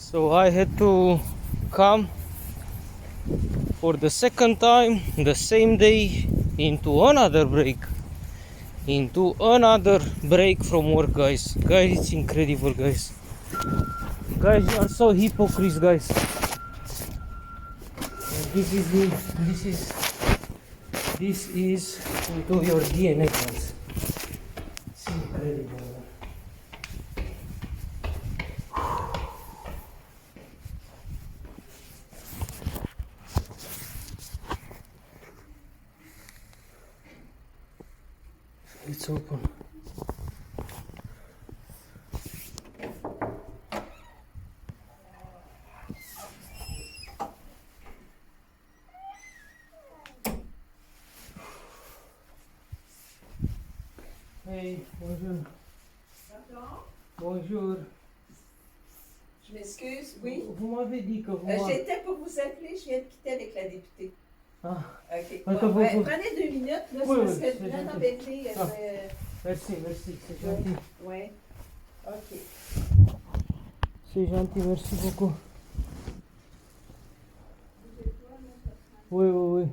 So I had to come for the second time the same day into another break. Into another break from work, guys. Guys, it's incredible, guys. Guys, you are so hypocrites, guys. And this is into your DNA, guys. It's incredible. It's open. Hey, bonjour. Pardon? Bonjour. Je m'excuse, oui. Vous m'avez dit que vous... J'étais pour vous appeler, je viens de quitter avec la députée. Ah, OK. Attends, Bon, vous- prenez 2 minutes, là, c'est Oui, parce oui, que c'est Jeanne gentil. embêtée, Ah. merci, c'est gentil. Oui. OK. C'est gentil, merci beaucoup. Oui, oui, oui.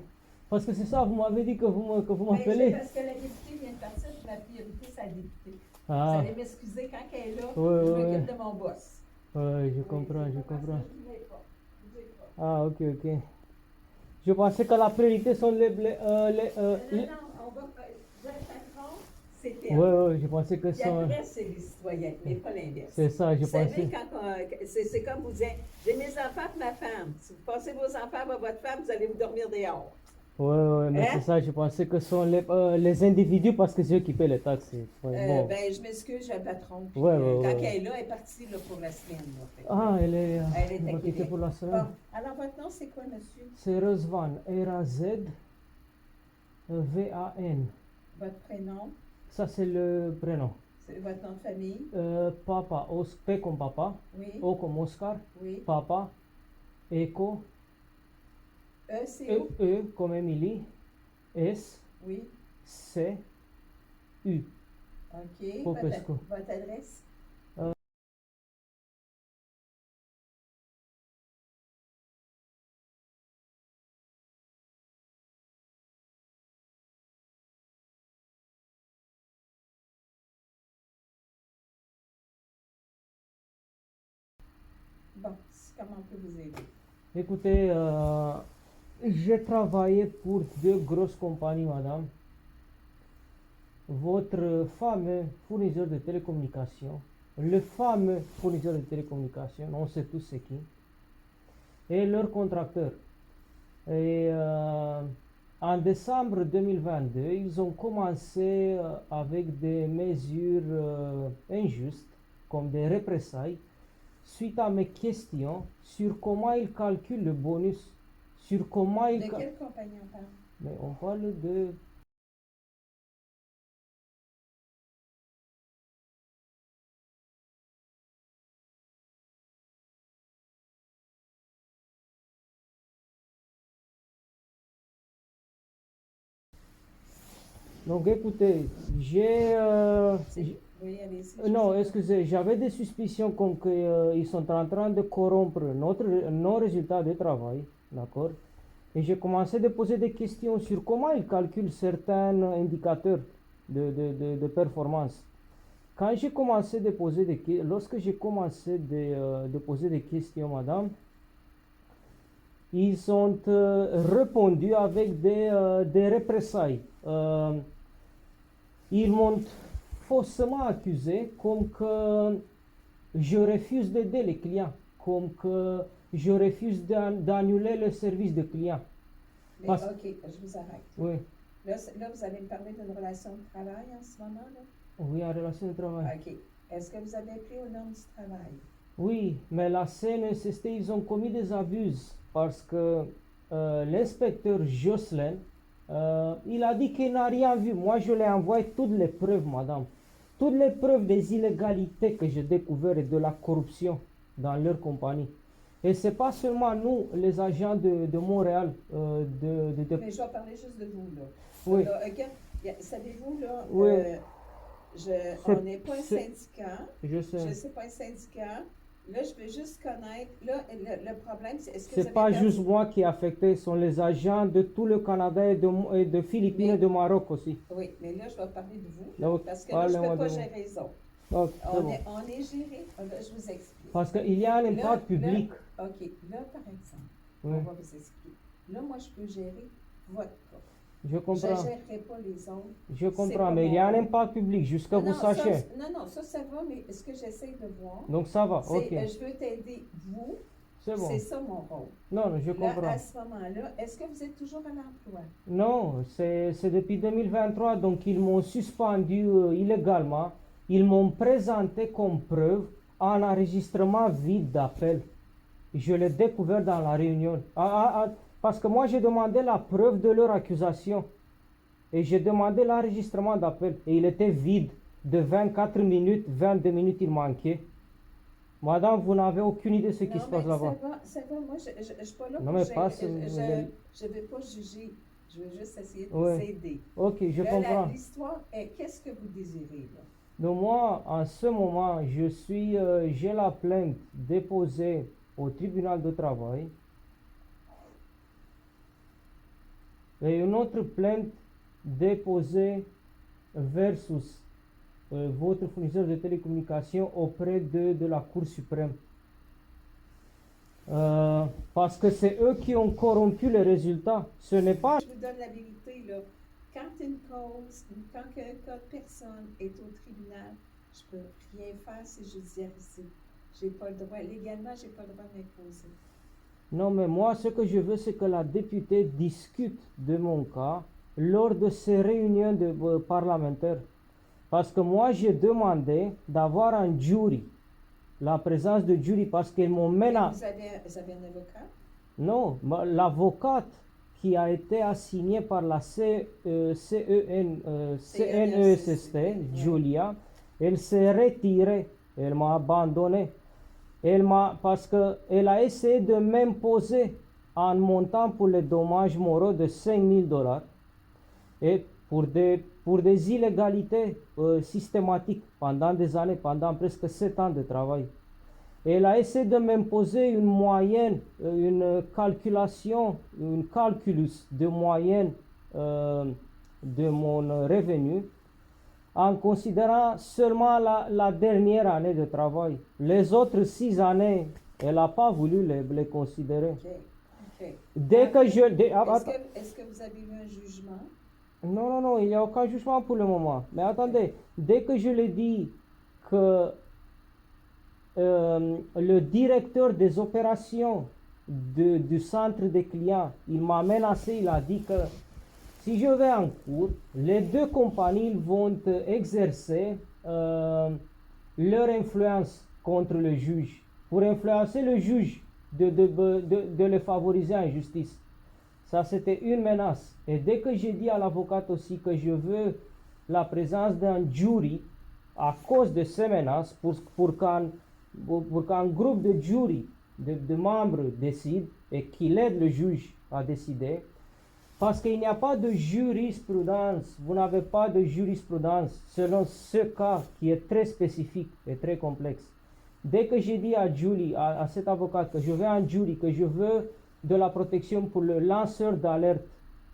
Parce que c'est ça, vous m'avez dit que vous Ben, m'appelez. parce que la députée vient de partir, puis ma priorité, c'est la députée. Vous Ah, allez m'excuser quand elle est là, Oui, je oui, m'occupe oui. de mon boss. Oui, je Oui, comprends, c'est je pas parce comprends. que je voulais pas. Je voulais pas. Ah, ok, ok. Je pensais que la priorité sont les... Non, on va... Jeanne Patron, c'est elle. Oui, oui, je pensais que Puis sont... après, c'est les citoyens, mais pas l'inverse. C'est ça, je Vous savez, pensais. c'est comme vous dites, j'ai mes enfants et ma femme. Si vous passez vos enfants à votre femme, vous allez vous dormir dehors. Oui, oui, mais Hein? c'est ça, je pensais que sont les individus parce que c'est eux qui paient les taxes. Ouais, bon. Ben, je m'excuse, j'ai un patron. Puis, Ouais, quand ouais. elle est là, elle est partie là, pour la semaine. Là, fait que, Ah, elle est elle est à quittée Québec. pour la Bon, semaine. alors votre nom, c'est quoi, monsieur? C'est Razvan, R-A-Z-V-A-N. Votre prénom? Ça, c'est le prénom. C'est votre nom de famille? Papa, P comme papa, Oui. O comme Oscar, Oui. papa, Echo, C'est où? E comme Emily, S, Oui. C, U. OK. Popescu. Votre adresse? Bon, comment on peut vous aider? Écoutez, j'ai travaillé pour deux grosses compagnies, madame. Votre fameux fournisseur de télécommunications, le fameux fournisseur de télécommunications, on sait tous c'est qui, et leur contracteur. Et en décembre 2022, ils ont commencé avec des mesures injustes, comme des représailles, suite à mes questions sur comment ils calculent le bonus, sur comment ils... De quelle compagnie on parle? Mais on parle de... Donc écoutez, Oui, allez-y. non, excusez, j'avais des suspicions comme qu'ils sont en train de corrompre nos résultats de travail, d'accord? Et j'ai commencé à poser des questions sur comment ils calculent certains indicateurs de performance. Quand j'ai commencé de poser lorsque j'ai commencé de poser des questions, madame, ils ont répondu avec des représailles. Ils m'ont faussement accusé comme que je refuse d'aider les clients, comme que je refuse d'annuler le service de client. Mais Parce- OK, je vous arrête. Oui, Là, vous allez me parler d'une relation de travail en ce moment, là? oui, en relation de travail. OK. Est-ce que vous avez appris aux normes du travail? Oui, mais la CNSST, ils ont commis des abus parce que l'inspecteur Jocelyn, il a dit qu'il n'a rien vu. Moi, je lui ai envoyé toutes les preuves, madame. Toutes les preuves des illégalités que j'ai découvertes et de la corruption dans leur compagnie. Et c'est pas seulement nous, les agents de Montréal, Mais je vais parler juste de vous, là. Oui. Là, OK. Savez-vous, là, Oui. on n'est pas un c'est- syndicat. Je sais. Je ne sais pas un syndicat. Là, je veux juste connaître. Là, le problème, c'est est-ce que vous C'est avez pas perdu- juste moi qui est affecté, ce sont les agents de tout le Canada et de Philippines et de Maroc aussi. Oui, mais là, je vais parler de vous. Donc, Parce que là, je ne parlez-moi peux pas de vous. gérer les autres. Donc, c'est bon. On est géré. Ah, là, je vous explique. Parce qu'il y a un impact public. OK. Là, par exemple, Oui. on va vous expliquer. Là, moi, je peux gérer votre cas. Je Je ne comprends. gérerai pas les autres. Je comprends, pas mais il y a un mon- impact public, juste que Non, vous non, ça, sachiez. non, ça va, mais ce que j'essaie de voir, Donc ça va, c'est ok. je veux t'aider, vous. C'est bon. C'est ça mon rôle. Non, non, je Là, comprends. à ce moment-là, est-ce que vous êtes toujours à l'emploi? Non, c'est depuis 2023, donc ils m'ont suspendu illégalement. Ils m'ont présenté comme preuve un enregistrement vide d'appel. Je l'ai découvert dans la réunion. Parce que moi, j'ai demandé la preuve de leur accusation. Et j'ai demandé l'enregistrement d'appel. Et il était vide. De 24 minutes, 22 minutes, il manquait. Madame, vous n'avez aucune idée de ce qui se passe là-bas. Ça va, moi, je ne suis pas là Non, pour mais gérer. pas Je ne vais pas juger. Je veux juste essayer de Ouais. vous aider. Ok, je Là, comprends. l'histoire est, qu'est-ce que vous désirez, là? Donc moi, en ce moment, j'ai la plainte déposée au tribunal de travail et une autre plainte déposée versus votre fournisseur de télécommunications auprès de la Cour suprême. Parce que c'est eux qui ont corrompu les résultats. Ce n'est pas... Je vous donne la vérité, là. Quand une cause, quand un cas de personne est au tribunal, je ne peux rien faire si judiciarisé. J'ai pas le droit, légalement, je n'ai pas le droit de m'imposer. Non, mais moi, ce que je veux, c'est que la députée discute de mon cas lors de ces réunions de parlementaires. Parce que moi, j'ai demandé d'avoir un jury, la présence de jury, parce qu'ils m'ont menacé. Vous avez un avocat? Non, l'avocate qui a été assignée par la CNESST, Julia, elle s'est retirée, elle m'a abandonné. Parce qu'elle a essayé de m'imposer un montant pour les dommages moraux de $5,000 et pour des illégalités systématiques pendant des années, pendant presque 7 ans de travail. Elle a essayé de m'imposer une moyenne, une calculation, une calculus de moyenne de mon revenu en considérant seulement la dernière année de travail. Les autres 6 années, elle n'a pas voulu les considérer. OK. Dès que je... Est-ce que vous avez eu un jugement? Non, il n'y a aucun jugement pour le moment. Mais attendez, dès que je l'ai dit que le directeur des opérations du centre des clients, il m'a menacé, il a dit que si je vais en cours, les deux compagnies vont exercer leur influence contre le juge, pour influencer le juge de le favoriser en justice. Ça, c'était une menace. Et dès que j'ai dit à l'avocate aussi que je veux la présence d'un jury à cause de ces menaces, pour qu'un groupe de jury, de membres décide et qu'il aide le juge à décider, parce qu'il n'y a pas de jurisprudence, vous n'avez pas de jurisprudence selon ce cas qui est très spécifique et très complexe. Dès que j'ai dit à Julie, à cet avocat, que je veux un jury, que je veux de la protection pour le lanceur d'alerte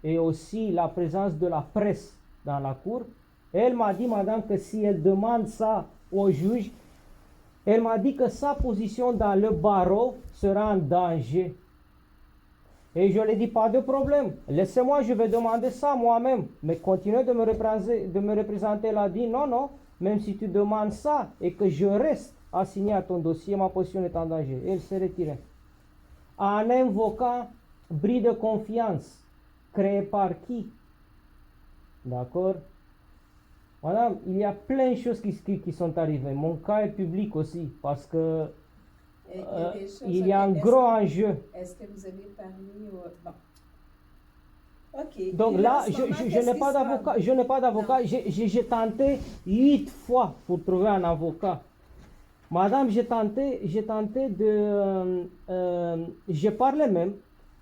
et aussi la présence de la presse dans la cour, elle m'a dit, madame, que si elle demande ça au juge, elle m'a dit que sa position dans le barreau sera en danger. Et je lui ai dit, pas de problème, laissez-moi, je vais demander ça moi-même. Mais continuez de me représenter. Elle a dit, non, même si tu demandes ça et que je reste assigné à ton dossier, ma position est en danger. Et elle s'est retirée. En invoquant bris de confiance créé par qui? D'accord? Madame, il y a plein de choses qui sont arrivées. Mon cas est public aussi parce que il y a un gros enjeu. Est-ce que vous avez parlé au... Bon. OK. Donc là, je n'ai pas d'avocat. J'ai tenté 8 fois pour trouver un avocat. Madame, j'ai parlé même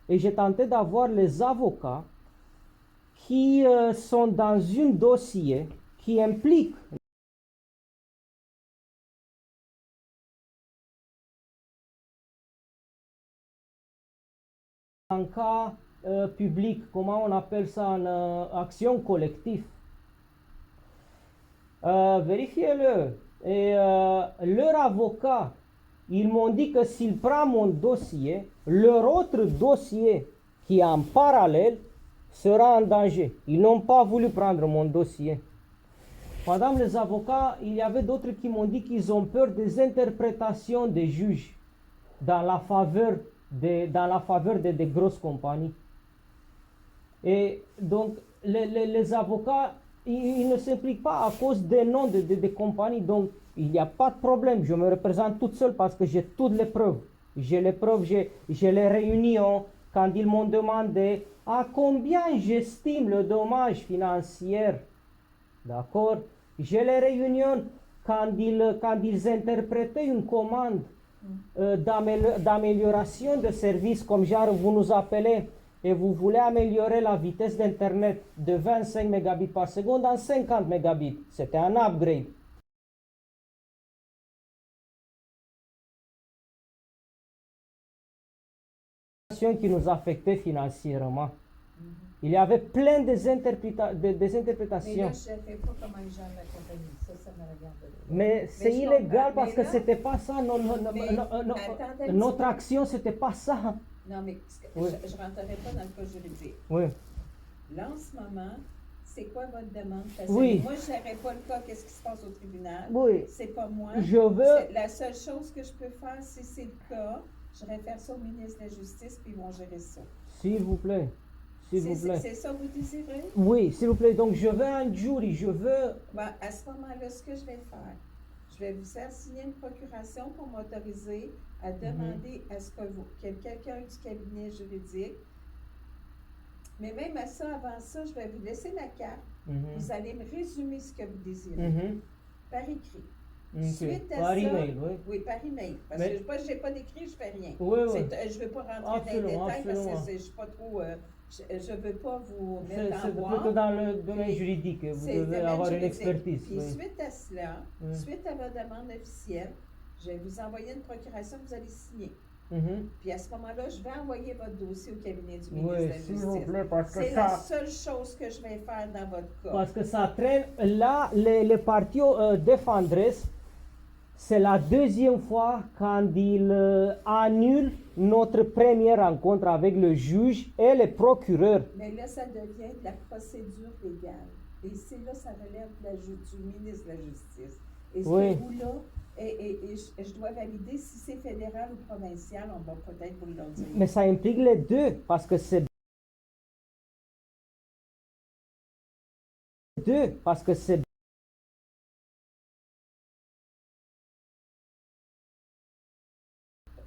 et j'ai tenté d'avoir les avocats qui sont dans un dossier qui implique en cas public, comment on appelle ça en action collective. Vérifiez-le. Et leur avocat, ils m'ont dit que s'ils prennent mon dossier, leur autre dossier qui est en parallèle sera en danger. Ils n'ont pas voulu prendre mon dossier. Madame les avocats, il y avait d'autres qui m'ont dit qu'ils ont peur des interprétations des juges dans la faveur des grosses compagnies. Et donc, les avocats, ils ne s'impliquent pas à cause des noms des compagnies. Donc, il n'y a pas de problème. Je me représente toute seule parce que j'ai toutes les preuves. J'ai les preuves, j'ai les réunions. Quand ils m'ont demandé à combien j'estime le dommage financier, d'accord? J'ai les réunions quand ils interprétaient une commande d'amélioration de service, comme genre vous nous appelez et vous voulez améliorer la vitesse d'Internet de 25 mégabits par seconde en 50 mégabits. C'était un upgrade. Qui nous affectait financièrement. Il y avait plein des interprétations. Mais là, je ne sais pas comment ils gèrent la compagnie. Ça me regarde pas. Mais c'est je illégal comprends. parce Mais que là- c'était pas ça. Mais attendez un Notre petit peu. action, c'était pas ça. Non, mais Oui. je ne rentrerai pas dans le cas juridique. Oui. Là, en ce moment, c'est quoi votre demande? Parce que Oui. moi, je ne gérerai pas le cas, qu'est-ce qui se passe au tribunal. Oui. C'est pas moi. Je veux. La seule chose que je peux faire, si c'est le cas, je réfère ça au ministre de la Justice, puis ils vont gérer ça. S'il vous plaît. S'il vous plaît. C'est ça que vous désirez? Oui, s'il vous plaît. Donc, je veux un jury. Je veux. Ben, à ce moment-là, ce que je vais faire, je vais vous faire signer une procuration pour m'autoriser à demander à ce que qu'il y ait quelqu'un du cabinet juridique. Mais même à ça, avant ça, je vais vous laisser la carte. Vous allez me résumer ce que vous désirez par écrit. Suite à Par ça, email, oui. Oui, par email. Parce Mais- que je n'ai pas d'écrit, je ne fais rien. Oui, oui. Je ne veux pas rentrer dans les Absolument, détails parce absolument. que je ne suis pas trop. Je ne veux pas vous C'est mettre en plutôt boire. dans le domaine Puis, juridique. Vous C'est devez domaine avoir une juridique. expertise. Puis Oui. suite à cela, suite à votre demande officielle, je vais vous envoyer une procuration que vous allez signer. Puis à ce moment-là, je vais envoyer votre dossier au cabinet du ministre de Oui, la s'il vous Justice. plaît, parce que C'est la ça. seule chose que je vais faire dans votre cas. Parce que ça traîne. Là, les partis défendraient. C'est la deuxième fois quand ils annulent notre première rencontre avec le juge et le procureur. Mais là, ça devient de la procédure légale. Et c'est là, ça relève du ministre de la Justice. Et ce Oui. bout-là, et je dois valider si c'est fédéral ou provincial, on va peut-être vous le dire. Mais ça implique les deux, parce que c'est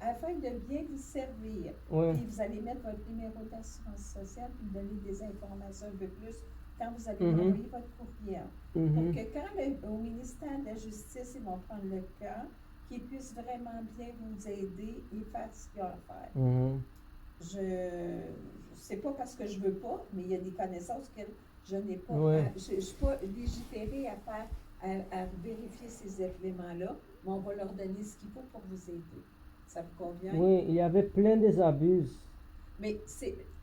Afin de bien vous servir, Oui. puis vous allez mettre votre numéro d'assurance sociale puis donner des informations un peu plus quand vous allez m'envoyer votre courriel. Pour que quand au ministère de la Justice, ils vont prendre le cas, qu'ils puissent vraiment bien vous aider et faire ce qu'il y a à faire. C'est pas parce que je veux pas, mais il y a des connaissances que je n'ai pas. Oui. Je ne suis pas légiférée à faire, à vérifier ces éléments-là, mais on va leur donner ce qu'il faut pour vous aider. Ça vous convient? Oui, il y avait plein des abus. Mais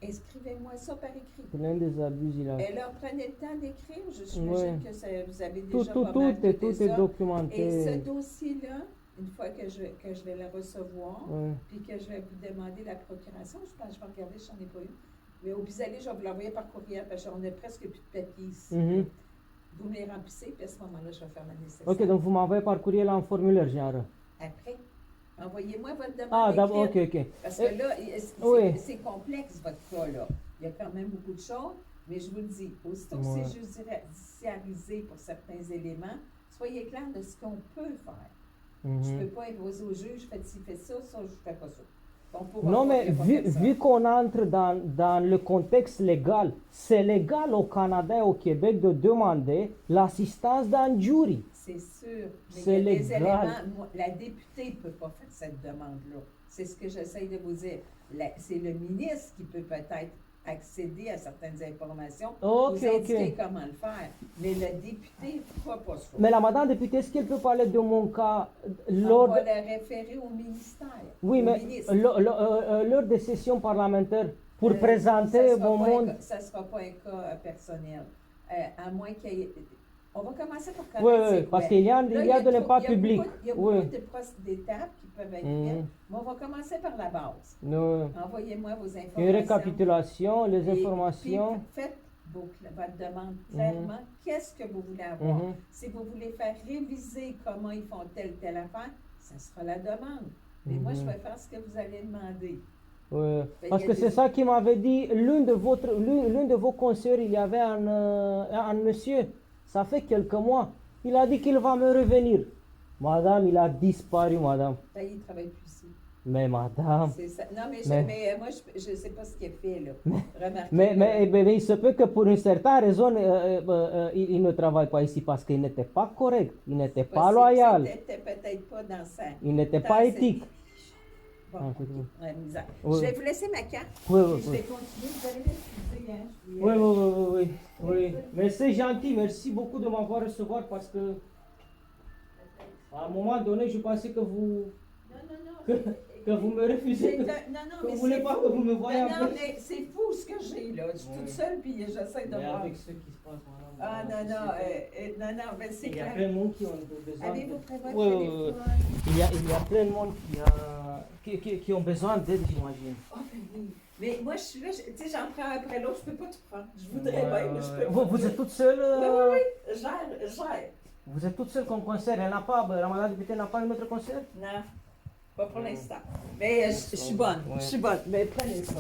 inscrivez-moi ça par écrit. Plein des abus, il a. Et là, prenez le temps d'écrire. J'imagine que vous avez Tout, déjà tout, pas tout, mal est, noté tout ça. est documenté. Et ce dossier-là, une fois que je vais le recevoir, Oui. puis que je vais vous demander la procuration, je pense que je vais regarder si j'en ai pas eu. Mais au bisalé, je vais vous l'envoyer par courriel parce qu'on n'a presque plus de papier ici. Vous me les remplissez, puis à ce moment-là, je vais faire ma nécessaire. Ok, donc vous m'envoyez par courriel en formulaire, genre. Après, envoyez-moi votre demande. Ah, d'abord, ok, écrite. ok. Parce que là, oui. c'est complexe, votre cas-là. Il y a quand même beaucoup de choses, mais je vous le dis, aussitôt que Ouais. c'est judiciarisé pour certains éléments, soyez clair de ce qu'on peut faire. Je ne peux pas imposer au juge, faites ci, faites ça, je ne fais pas ça. On pourra Non, pas, mais il y a pas vu, fait ça. vu qu'on entre dans le contexte légal, c'est légal au Canada et au Québec de demander l'assistance d'un jury. C'est sûr. Mais C'est il y a des légal. éléments. La députée ne peut pas faire cette demande-là. C'est ce que j'essaye de vous dire. C'est le ministre qui peut peut-être accéder à certaines informations, Ok, vous indiquer ok. comment le faire. Mais le député ne fera pas ça. Mais la madame députée, est-ce qu'elle peut parler de mon cas On lors va le référer au ministère. Oui, au mais ministre. lors des sessions parlementaires, pour présenter mon monde. Ça ne sera pas un cas personnel. À moins qu'il y ait... On va commencer par Oui, connaître oui, c'est parce quoi. qu'il y a, Là, il y a de l'impact public. Il y a Oui. beaucoup d'étapes qui peuvent être faites, mais on va commencer par la base. Oui. Envoyez-moi vos informations. Une récapitulation, les Et informations. puis, faites votre demande clairement. Qu'est-ce que vous voulez avoir? Mhm. Si vous voulez faire réviser comment ils font telle affaire, ça sera la demande. Mais moi, je vais faire ce que vous allez demander. Oui. Ben, Parce il y que a c'est des- ça qui m'avait dit l'un de vos conseillers, il y avait un monsieur, ça fait quelques mois, il a dit qu'il va me revenir. Madame, il a disparu, madame. Ça y est, il ne travaille plus ici. Mais madame, C'est ça. Non, mais, Mais- moi, je ne sais pas ce qu'il a fait, là. Remarquez. mais il se peut que pour une certaine raison, il ne travaille pas ici parce qu'il n'était pas correct, il n'était pas loyal, C'était peut-être pas dans sa... il n'était dans pas ses- éthique. Bon, Ah, ok. c'est bon. Ouais, misère. Oui. Je vais vous laisser ma carte. Oui, puis oui, je oui. vais continuer. Vous allez m'excuser, hein. Je vais, Oui, oui, oui, oui. Mais c'est gentil, merci beaucoup de m'avoir recevoir parce que à un moment donné, je pensais que vous, que vous me refusez, que Non, vous mais ne voulez c'est pas fou. que vous me voyez Non, un peu. mais c'est fou ce que j'ai, là. Je suis toute seule, puis j'essaie de Mais voir. avec ce qui se passe, madame. Ah, non, mais c'est Il y a clair. plein de monde qui ont besoin. Avez-vous pris votre Oui, oui, téléphone? oui. Il y a plein de monde qui ont besoin d'aide, j'imagine. Ah, ben oui. Mais moi, je suis là, tu sais, j'en prends après l'autre, je peux pas tout prendre. Je voudrais bien, mais je peux pas. Vous êtes toute seule Oui. Gère. Vous êtes toute seule comme concert. Elle n'a pas, Ramadan Député n'a pas un autre concert? Non, pas pour l'instant. Mais je suis bonne, Ouais. je suis bonne. Mais prenez ça.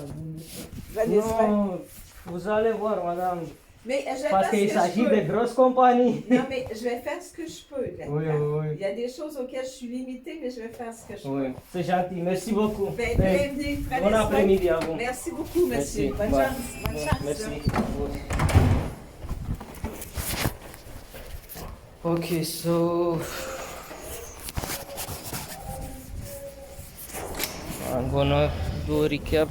Prenez ça. Non, vous allez voir, madame. Mais je vais Parce faire ce qu'il que je s'agit peux. de grosses compagnies. Non, mais je vais faire ce que je peux. là-dedans. Oui, oui, oui. Il y a des choses auxquelles je suis limitée, mais je vais faire ce que je peux. Oui, c'est gentil. Merci beaucoup. Ben, Eh, bienvenue. Prenez Bon soin. après-midi à vous. Merci beaucoup, monsieur. Merci. Bonne Bye. chance. Bonne chance. Merci. là. Okay, so I'm gonna do a recap